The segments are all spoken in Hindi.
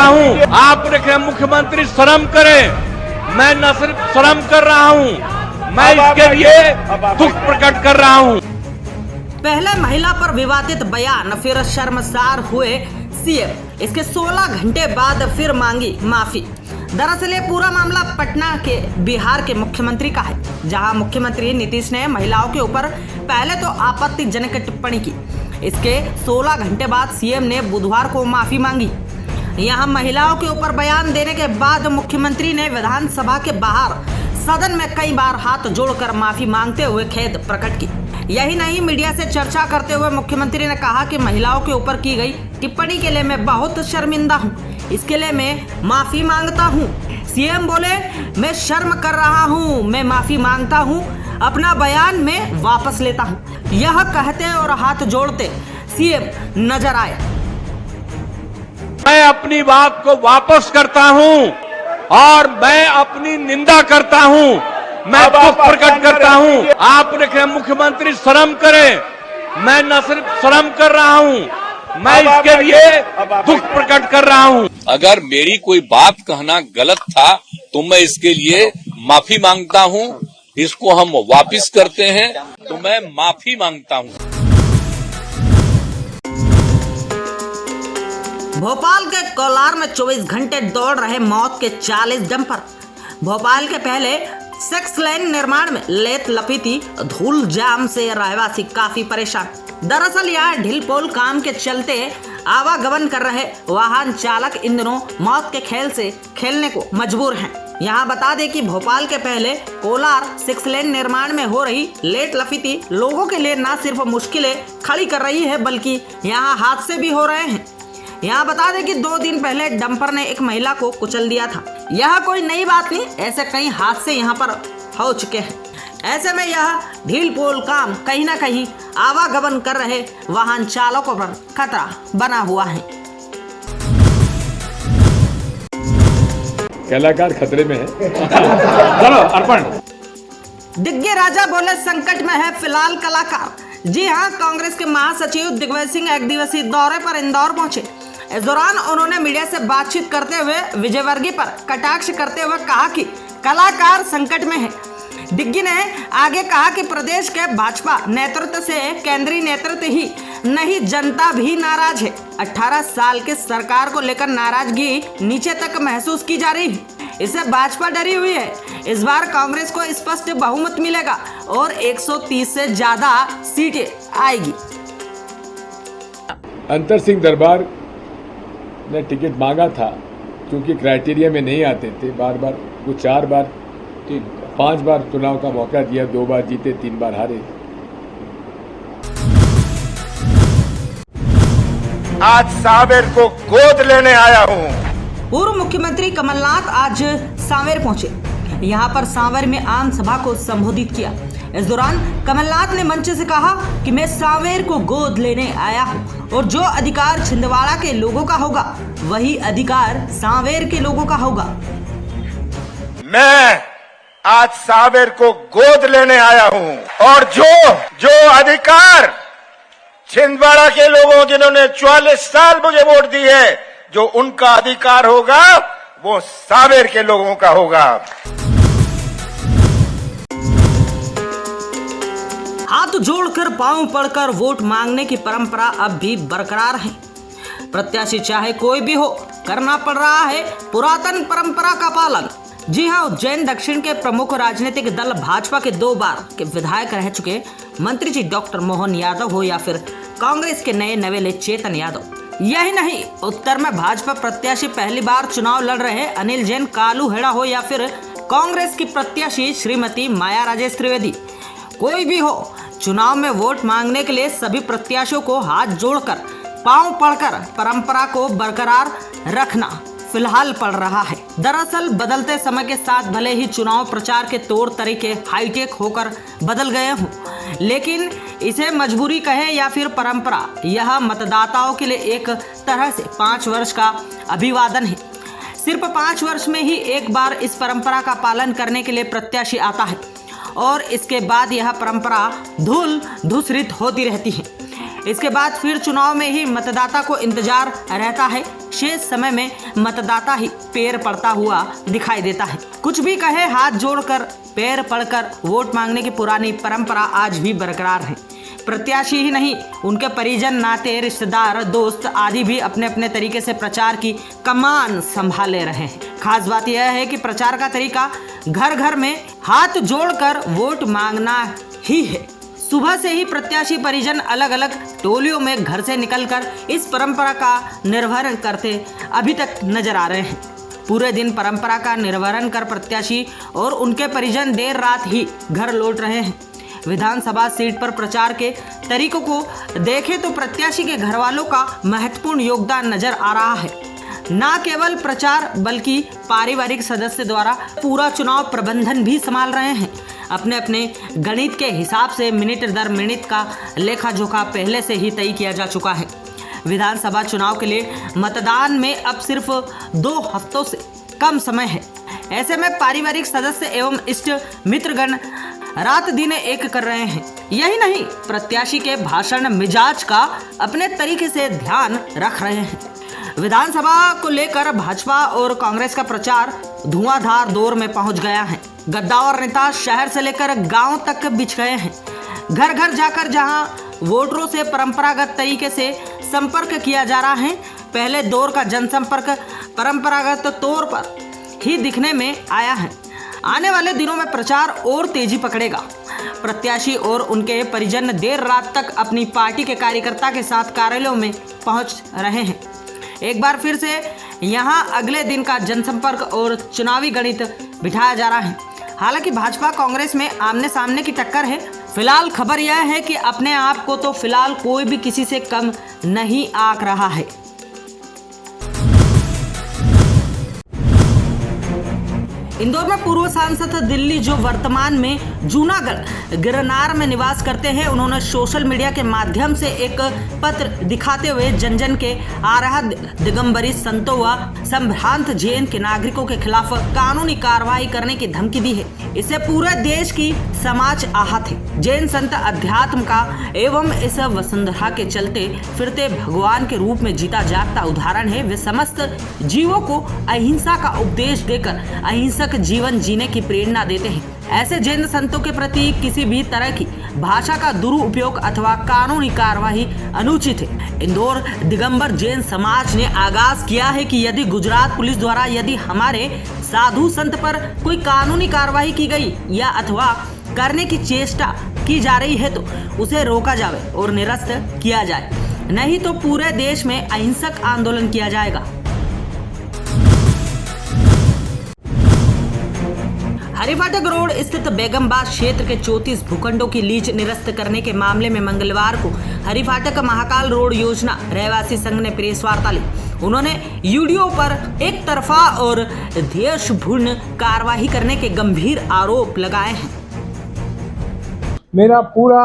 रहा हूँ। आप देखें मुख्यमंत्री शर्म करे, मैं न सिर्फ शर्म कर रहा हूँ, मैं इसके लिए दुख प्रकट कर रहा हूँ। पहले महिला पर विवादित बयान, फिर शर्मसार हुए सीएम। इसके 16 घंटे बाद फिर मांगी माफी। दरअसल ये पूरा मामला पटना के बिहार के मुख्यमंत्री का है, जहां मुख्यमंत्री नीतीश ने महिलाओं के ऊपर पहले तो आपत्तिजनक टिप्पणी की। इसके 16 घंटे बाद सीएम ने बुधवार को माफी मांगी। यहां महिलाओं के ऊपर बयान देने के बाद मुख्यमंत्री ने विधानसभा के बाहर सदन में कई बार हाथ जोड़कर माफी मांगते हुए खेद प्रकट की। यही नहीं, मीडिया से चर्चा करते हुए मुख्यमंत्री ने कहा कि महिलाओं के ऊपर की गई टिप्पणी के लिए मैं बहुत शर्मिंदा हूं, इसके लिए मैं माफी मांगता हूं। सीएम बोले, मैं शर्म कर रहा हूं, मैं माफी मांगता हूं, अपना बयान में वापस लेता हूं। यह कहते और हाथ जोड़ते सीएम नजर आए। मैं अपनी बात को वापस करता हूं और मैं अपनी निंदा करता हूं, मैं दुख प्रकट करता हूं। आप देखें मुख्यमंत्री शर्म करे, मैं न सिर्फ शर्म कर रहा हूं, मैं इसके लिए दुख प्रकट कर रहा हूं। अगर मेरी कोई बात कहना गलत था तो मैं इसके लिए माफी मांगता हूं। इसको हम वापिस करते हैं तो मैं माफी मांगता हूं। भोपाल के कोलार में 24 घंटे दौड़ रहे मौत के 40 डंपर। भोपाल के पहले 6 लेन निर्माण में लेत लपीती धूल जाम से रहवासी काफी परेशान। दरअसल यह ढील पोल काम के चलते आवागमन कर रहे वाहन चालक इन दिनों मौत के खेल से खेलने को मजबूर हैं। यहाँ बता दें कि भोपाल के पहले कोलार 6 लेन निर्माण में हो रही लेट लपीती लोगों के लिए न सिर्फ मुश्किलें खड़ी कर रही है, बल्कि यहाँ हादसे भी हो रहे हैं। यहाँ बता दें कि 2 दिन पहले डंपर ने एक महिला को कुचल दिया था। यह कोई नई बात नहीं, ऐसे कई हादसे यहाँ पर हो चुके हैं। ऐसे में यह ढील पोल काम कहीं ना कहीं आवागमन कर रहे वाहन चालकों पर खतरा बना हुआ है। कलाकार खतरे में है। चलो अर्पण। दिग्गज राजा बोले, संकट में है फिलहाल कलाकार। जी हाँ, कांग्रेस के महासचिव दिग्विजय सिंह 1 दिवसीय दौरे पर इंदौर पहुंचे। इस दौरान उन्होंने मीडिया से बातचीत करते हुए विजयवर्गीय पर कटाक्ष करते हुए कहा कि कलाकार संकट में है। दिग्गी ने आगे कहा कि प्रदेश के भाजपा नेतृत्व से केंद्रीय नेतृत्व ही नहीं, जनता भी नाराज है। 18 साल के सरकार को लेकर नाराजगी नीचे तक महसूस की जा रही है। इससे भाजपा डरी हुई है। इस बार कांग्रेस को स्पष्ट बहुमत मिलेगा और 130 से ज्यादा सीटें आएगी। अंतर सिंह दरबार ने टिकट मांगा था, क्योंकि क्राइटेरिया में नहीं आते थे। बार बार वो 4 बार 5 बार चुनाव का मौका दिया, 2 बार जीते, 3 बार हारे। आज सांवेर को गोद लेने आया हूं। पूर्व मुख्यमंत्री कमलनाथ आज सांवेर पहुंचे। यहां पर सांवेर में आम सभा को संबोधित किया। इस दौरान कमलनाथ ने मंच से कहा कि मैं सांवेर को गोद लेने आया हूं और जो अधिकार छिंदवाड़ा के लोगों का होगा वही अधिकार सांवेर के लोगों का होगा। मैं आज सांवेर को गोद लेने आया हूं और जो अधिकार छिंदवाड़ा के लोगों, जिन्होंने 44 साल मुझे वोट दी है, जो उनका अधिकार होगा वो सांवेर के लोगों का होगा। हाथ जोड़कर पांव पड़कर वोट मांगने की परंपरा अब भी बरकरार है। प्रत्याशी चाहे कोई भी हो, करना पड़ रहा है पुरातन परंपरा का पालन। जी हां, उज्जैन दक्षिण के प्रमुख राजनीतिक दल भाजपा के 2 बार के विधायक रह चुके मंत्री जी डॉक्टर मोहन यादव हो या फिर कांग्रेस के नए नवेले चेतन यादव। यही नहीं, उत्तर में भाजपा प्रत्याशी पहली बार चुनाव लड़ रहे अनिल जैन कालू हेड़ा हो या फिर कांग्रेस की प्रत्याशी श्रीमती माया राजेश त्रिवेदी, कोई भी हो, चुनाव में वोट मांगने के लिए सभी प्रत्याशियों को हाथ जोड़कर पांव पड़कर परंपरा को बरकरार रखना फिलहाल पड़ रहा है। दरअसल बदलते समय के साथ भले ही चुनाव प्रचार के तौर तरीके हाईटेक होकर बदल गए हों, लेकिन इसे मजबूरी कहें या फिर परंपरा, यह मतदाताओं के लिए एक तरह से 5 वर्ष का अभिवादन है। सिर्फ 5 वर्ष में ही एक बार इस परंपरा का पालन करने के लिए प्रत्याशी आता है और इसके बाद यह परंपरा धूल धूसरित होती रहती है। इसके बाद फिर चुनाव में ही मतदाता को इंतजार रहता है शेष समय में मतदाता ही पैर पड़ता हुआ दिखाई देता है। कुछ भी कहे, हाथ जोड़कर पैर पड़कर वोट मांगने की पुरानी परंपरा आज भी बरकरार है। प्रत्याशी ही नहीं, उनके परिजन, नाते, रिश्तेदार, दोस्त आदि भी अपने अपने तरीके से प्रचार की कमान संभाले रहे हैं। खास बात यह है कि प्रचार का तरीका घर घर में हाथ जोड़कर वोट मांगना ही है। सुबह से ही प्रत्याशी परिजन अलग अलग टोलियों में घर से निकलकर इस परंपरा का निर्वहन करते अभी तक नजर आ रहे हैं। पूरे दिन परंपरा का निर्वहन कर प्रत्याशी और उनके परिजन देर रात ही घर लौट रहे हैं। विधानसभा सीट पर प्रचार के तरीकों को देखें तो प्रत्याशी के घर वालों का महत्वपूर्ण योगदान नजर आ रहा है। न केवल प्रचार बल्कि पारिवारिक सदस्य द्वारा पूरा चुनाव प्रबंधन भी संभाल रहे हैं। अपने अपने गणित के हिसाब से मिनट दर मिनट का लेखा जोखा पहले से ही तय किया जा चुका है। विधानसभा चुनाव के लिए मतदान में अब सिर्फ 2 हफ्तों से कम समय है। ऐसे में पारिवारिक सदस्य एवं इष्ट मित्रगण रात दिन एक कर रहे हैं। यही नहीं, प्रत्याशी के भाषण मिजाज का अपने तरीके से ध्यान रख रहे हैं। विधानसभा को लेकर भाजपा और कांग्रेस का प्रचार धुआंधार दौर में पहुंच गया है। गद्दावर नेता शहर से लेकर गांव तक बिछ गए हैं। घर घर जाकर जहां वोटरों से परंपरागत तरीके से संपर्क किया जा रहा है, पहले दौर का जनसंपर्क परंपरागत तौर पर ही दिखने में आया है। आने वाले दिनों में प्रचार और तेजी पकड़ेगा। प्रत्याशी और उनके परिजन देर रात तक अपनी पार्टी के कार्यकर्ता के साथ कार्यालयों में पहुंच रहे हैं। एक बार फिर से यहां अगले दिन का जनसंपर्क और चुनावी गणित बिठाया जा रहा है। हालांकि भाजपा कांग्रेस में आमने सामने की टक्कर है। फिलहाल खबर यह है कि अपने आप को तो फिलहाल कोई भी किसी से कम नहीं आंक रहा है। इंदौर में पूर्व सांसद दिल्ली जो वर्तमान में जूनागढ़ गिरनार में निवास करते हैं, उन्होंने सोशल मीडिया के माध्यम से एक पत्र दिखाते हुए जन जन के आराध्य दिगंबरी संतों व संभ्रांत जैन के नागरिकों के खिलाफ कानूनी कार्रवाई करने की धमकी दी है। इससे पूरे देश की समाज आहत है। जैन संत अध्यात्म का एवं इस वसुंधरा के चलते फिरते भगवान के रूप में जीता जागता उदाहरण है। वे समस्त जीवों को अहिंसा का उपदेश देकर अहिंसक जीवन जीने की प्रेरणा देते हैं। ऐसे जैन संतों के प्रति किसी भी तरह की भाषा का दुरुपयोग अथवा कानूनी कार्यवाही अनुचित है। इंदौर दिगंबर जैन समाज ने आगाज किया है कि यदि गुजरात पुलिस द्वारा यदि हमारे साधु संत पर कोई कानूनी कार्यवाही की गई या अथवा करने की चेष्टा की जा रही है तो उसे रोका जाए और निरस्त किया जाए, नहीं तो पूरे देश में अहिंसक आंदोलन किया जाएगा। हरिफाटक रोड स्थित बेगमबाग क्षेत्र के 34 भूखंडों की लीज निरस्त करने के मामले में मंगलवार को हरिफाटक महाकाल रोड योजना रहवासी संघ ने प्रेस वार्ता ली। उन्होंने यूडीओ पर एक तरफा और देशपूर्ण कार्रवाई करने के गंभीर आरोप लगाए हैं। मेरा पूरा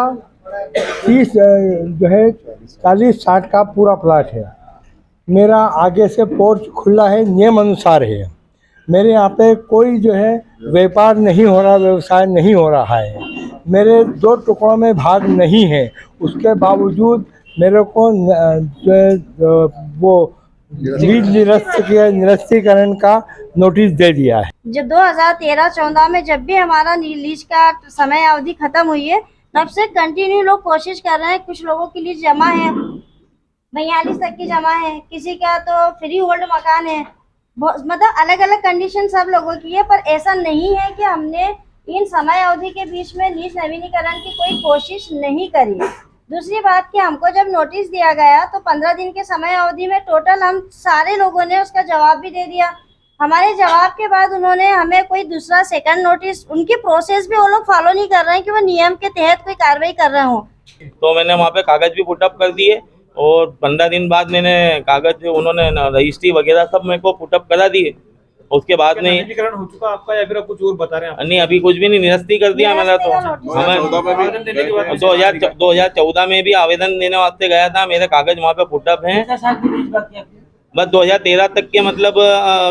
30 जो है 40-60 का पूरा प्लाट है। मेरा आगे से पोर्च खुला है, नियम अनुसार है। मेरे यहाँ पे कोई जो है व्यापार नहीं हो रहा, व्यवसाय नहीं हो रहा है। मेरे 2 टुकड़ों में भाग नहीं है, उसके बावजूद मेरे को वो निरस्तीकरण का नोटिस दे दिया है। जब 2013-14 में जब भी हमारा लीज का समय अवधि खत्म हुई है, तब से कंटिन्यू लोग कोशिश कर रहे हैं। कुछ लोगों की लीज जमा है, 42 तक की जमा है, किसी का तो फ्री होल्ड मकान है, मतलब अलग अलग कंडीशन सब लोगों की है। पर ऐसा नहीं है कि हमने इन समय अवधि के बीच में लीज नवीनीकरण की कोई कोशिश नहीं करी। दूसरी बात कि हमको जब नोटिस दिया गया तो 15 दिन के समय अवधि में टोटल हम सारे लोगों ने उसका जवाब भी दे दिया। हमारे जवाब के बाद उन्होंने हमें कोई दूसरा सेकंड नोटिस, उनकी प्रोसेस भी वो लोग फॉलो नहीं कर रहे हैं कि वो नियम के तहत कोई कार्रवाई कर रहे हो। तो मैंने वहाँ पे कागज भी पुटअप कर दिए और 15 दिन बाद मैंने कागज उन्होंने रजिस्ट्री वगैरह सब मेरे को पुटअप करा दिए। उसके बाद में नवीनीकरण हो चुका आपका या फिर कुछ और बता रहे हैं? नहीं, अभी कुछ भी नहीं, निरस्ती कर दिया मैंने। तो हमें 2014 में भी आवेदन देने वास्ते गया था, मेरे कागज वहाँ पे पुटअप हैं। बस 2013 तक के मतलब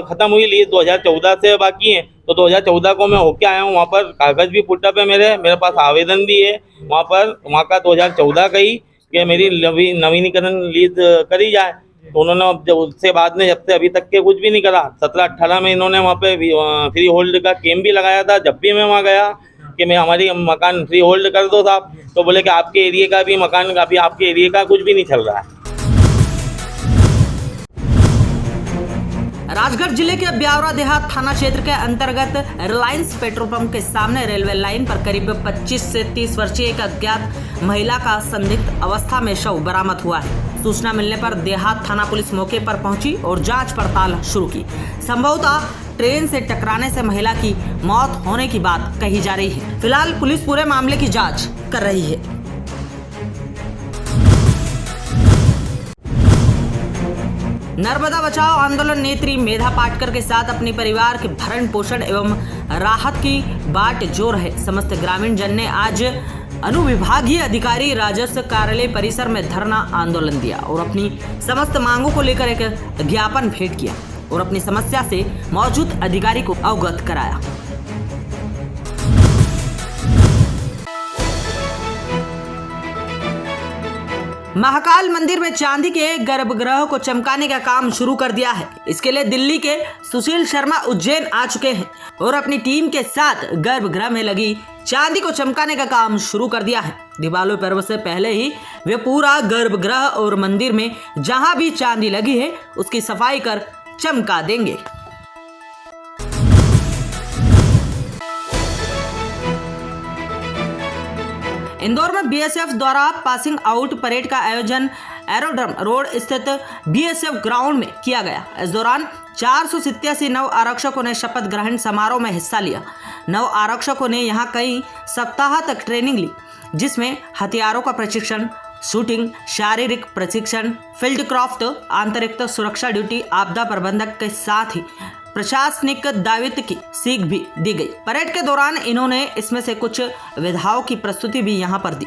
खत्म हुई लीज, 2014 से बाकी है। तो 2014 को मैं होके आया हूँ, वहाँ पर कागज भी पुटअप है मेरे पास आवेदन भी है वहाँ पर, वहाँ का 2014 का ही कि मेरी नवीनीकरण लीज करी जाए। तो उन्होंने अब जब उससे बाद में जब से अभी तक के कुछ भी नहीं करा। 17-18 में इन्होंने वहाँ पे फ्री होल्ड का कैंप भी लगाया था। जब भी मैं वहाँ गया कि मैं हमारी मकान फ्री होल्ड कर दो साहब, तो बोले कि आपके एरिया का भी मकान का भी, आपके एरिया का कुछ भी नहीं चल रहा है। राजगढ़ जिले के ब्यावरा देहात थाना क्षेत्र के अंतर्गत रिलायंस पेट्रोल पंप के सामने रेलवे लाइन पर करीब 25 से 30 वर्षीय एक अज्ञात महिला का संदिग्ध अवस्था में शव बरामद हुआ है। सूचना मिलने पर देहात थाना पुलिस मौके पर पहुंची और जांच पड़ताल शुरू की। संभवतः ट्रेन से टकराने से महिला की मौत होने की बात कही जा रही है। फिलहाल पुलिस पूरे मामले की जाँच कर रही है। नर्मदा बचाओ आंदोलन नेत्री मेधा पाटकर के साथ अपने परिवार के भरण पोषण एवं राहत की बाट जोड़ है। समस्त ग्रामीण जन ने आज अनुविभागीय अधिकारी राजस्व कार्यालय परिसर में धरना आंदोलन दिया और अपनी समस्त मांगों को लेकर एक ज्ञापन भेंट किया और अपनी समस्या से मौजूद अधिकारी को अवगत कराया। महाकाल मंदिर में चांदी के गर्भगृह को चमकाने का काम शुरू कर दिया है। इसके लिए दिल्ली के सुशील शर्मा उज्जैन आ चुके हैं और अपनी टीम के साथ गर्भगृह में लगी चांदी को चमकाने का काम शुरू कर दिया है। दीपावली पर्व से पहले ही वे पूरा गर्भगृह और मंदिर में जहां भी चांदी लगी है उसकी सफाई कर चमका देंगे। इंदौर में बीएसएफ द्वारा पासिंग आउट परेड का आयोजन एरोड्रम रोड स्थित बीएसएफ ग्राउंड में किया गया। इस दौरान 487 नव आरक्षकों ने शपथ ग्रहण समारोह में हिस्सा लिया। नव आरक्षकों ने यहां कई सप्ताह तक ट्रेनिंग ली, जिसमें हथियारों का प्रशिक्षण, शूटिंग, शारीरिक प्रशिक्षण, फील्ड क्राफ्ट, आंतरिक सुरक्षा ड्यूटी, आपदा प्रबंधक के साथ ही प्रशासनिक दायित्व की सीख भी दी गई। परेड के दौरान इन्होंने इसमें से कुछ विधाओं की प्रस्तुति भी यहां पर दी।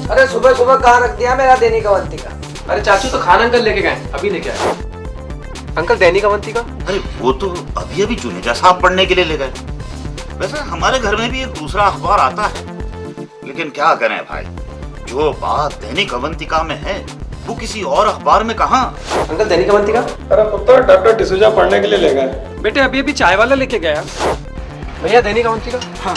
अरे सुबह सुबह कहाँ रख दिया मेरा दैनिक अवंतिका? अरे चाचू तो खाना अंकल लेके गए, अभी लेके आए। अंकल दैनिक अवंतिका? अरे वो तो अभी अभी जुनेजा साहब पढ़ने के लिए ले गए। वैसे हमारे घर में भी एक दूसरा अखबार आता है, लेकिन क्या करें भाई, जो बात दैनिक अवंतिका में है वो किसी और अखबार में कहाँ। अंकल दैनिक अवंतिका? अरे पुत्र डॉक्टर डिसूजा पढ़ने के लिए ले गए। बेटे अभी अभी चाय वाला लेके गया। भैया दैनिक अवंतिका? हाँ।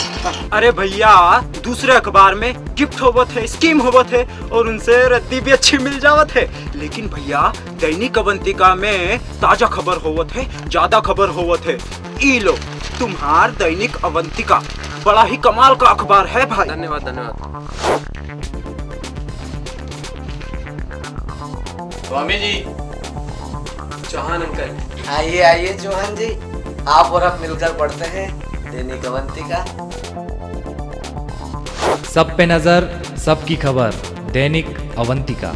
अरे भैया दूसरे अखबार में गिफ्ट होवत है, स्कीम होवत है और उनसे रद्दी भी अच्छी मिल जावत है, लेकिन भैया दैनिक अवंतिका में ताजा खबर होवत है, ज्यादा खबर होवत है। ई लो तुम्हार दैनिक अवंतिका, बड़ा ही कमाल का अखबार है भाई। धन्यवाद धन्यवाद। स्वामी जी, चौहान अंकल। आइए आइए चौहान जी, आप और हम मिलकर पढ़ते हैं दैनिक अवंतिका। सब पे नजर, सबकी खबर, दैनिक अवंतिका।